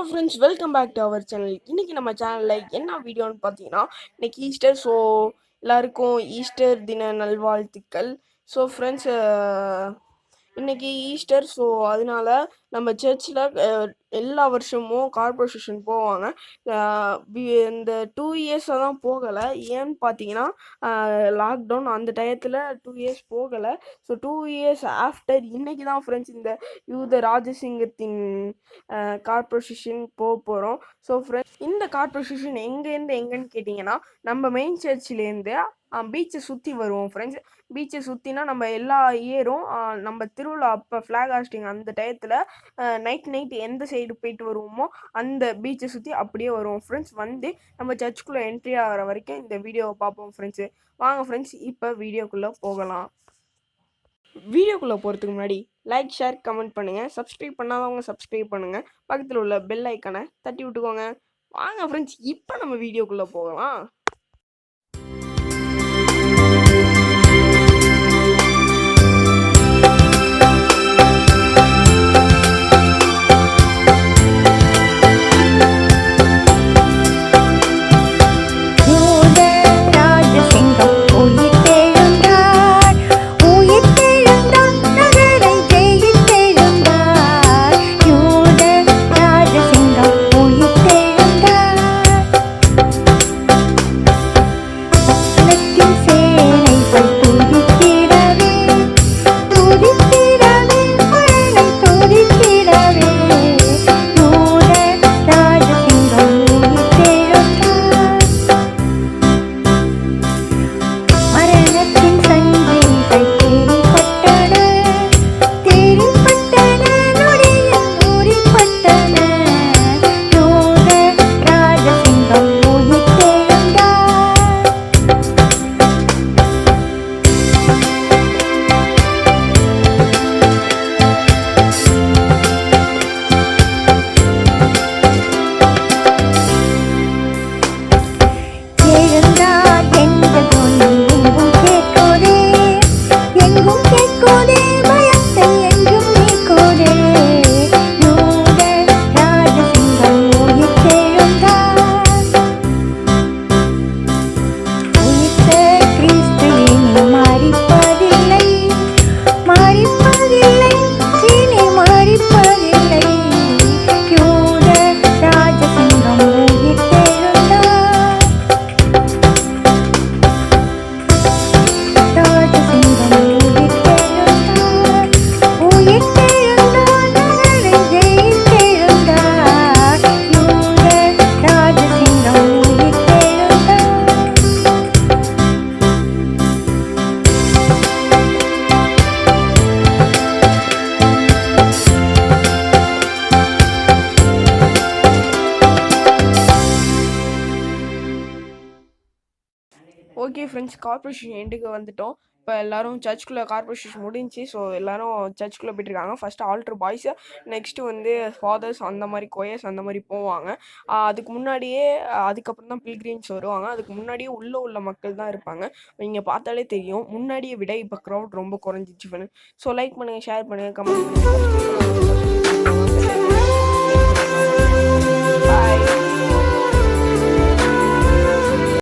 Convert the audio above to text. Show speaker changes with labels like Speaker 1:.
Speaker 1: Friends, welcome back to our channel. இன்றைக்கி நம்ம சேனலில் என்ன வீடியோன்னு பார்த்தீங்கன்னா, இன்றைக்கி ஈஸ்டர். ஸோ எல்லாருக்கும் ஈஸ்டர் தின நல்வாழ்த்துக்கள். ஸோ ஃப்ரெண்ட்ஸ், இன்றைக்கி ஈஸ்டர். ஸோ அதனால நம்ம சர்ச்சில் எல்லா வருஷமும் கார்பரேஷன் போவாங்க. இந்த 2 இயர்ஸாக தான் போகலை. ஏன்னு பார்த்தீங்கன்னா லாக்டவுன் அந்த டயத்தில் 2 இயர்ஸ் போகலை. ஸோ 2 இயர்ஸ் ஆஃப்டர் இன்றைக்கி தான் ஃப்ரெண்ட்ஸ் இந்த யூத ராஜசிங்கத்தின் கார்பரேஷன் போகிறோம். ஸோ ஃப்ரெண்ட்ஸ், இந்த கார்பரேஷன் எங்கேருந்து எங்கன்னு கேட்டிங்கன்னா, நம்ம மெயின் சர்ச்சிலேருந்து பீச்சை சுற்றி வருவோம் ஃப்ரெண்ட்ஸ். பீச்சை சுற்றினா நம்ம எல்லா இயரும் நம்ம திருவிழா அப்போ ஃப்ளாக் ஹாஸ்டிங் அந்த டயத்தில் நைட் எந்த சைடு போயிட்டு வருவோமோ அந்த பீச்சை சுற்றி அப்படியே வருவோம் ஃப்ரெண்ட்ஸ். வந்து நம்ம சர்ச்சுக்குள்ளே என்ட்ரி ஆகிற வரைக்கும் இந்த வீடியோவை பார்ப்போம் ஃப்ரெண்ட்ஸு. வாங்க ஃப்ரெண்ட்ஸ், இப்போ வீடியோக்குள்ளே போகலாம். வீடியோக்குள்ளே போகிறதுக்கு முன்னாடி லைக், ஷேர், கமெண்ட் பண்ணுங்கள். சப்ஸ்கிரைப் பண்ணாதவங்க சப்ஸ்கிரைப் பண்ணுங்கள். பக்கத்தில் உள்ள பெல் ஐக்கானை தட்டி விட்டுக்கோங்க. வாங்க ஃப்ரெண்ட்ஸ், இப்போ நம்ம வீடியோக்குள்ளே போகலாம். ஓகே ஃப்ரெண்ட்ஸ், கார்பரேஷன் எண்டுக்கு வந்துட்டோம். இப்போ எல்லோரும் சர்ச்சுக்குள்ளே கார்பரேஷன் முடிஞ்சு. ஸோ எல்லோரும் சர்ச்சுக்குள்ளே போய்ட்டுருக்காங்க. ஃபஸ்ட்டு ஆல்ட்ரு பாய்ஸு, நெக்ஸ்ட்டு வந்து ஃபாதர்ஸ், அந்த மாதிரி கொயர்ஸ் அந்த மாதிரி போவாங்க. அதுக்கு முன்னாடியே அதுக்கப்புறம் தான் பில்கிரிம்ஸ் வருவாங்க. அதுக்கு முன்னாடியே உள்ள மக்கள் தான் இருப்பாங்க. நீங்கள் பார்த்தாலே தெரியும், முன்னாடியே விட இப்போ க்ரௌட் ரொம்ப குறைஞ்சிச்சு ஃப்ரெண்ட். ஸோ லைக் பண்ணுங்கள், ஷேர் பண்ணுங்கள், கமெண்ட் பண்ணுங்கள்.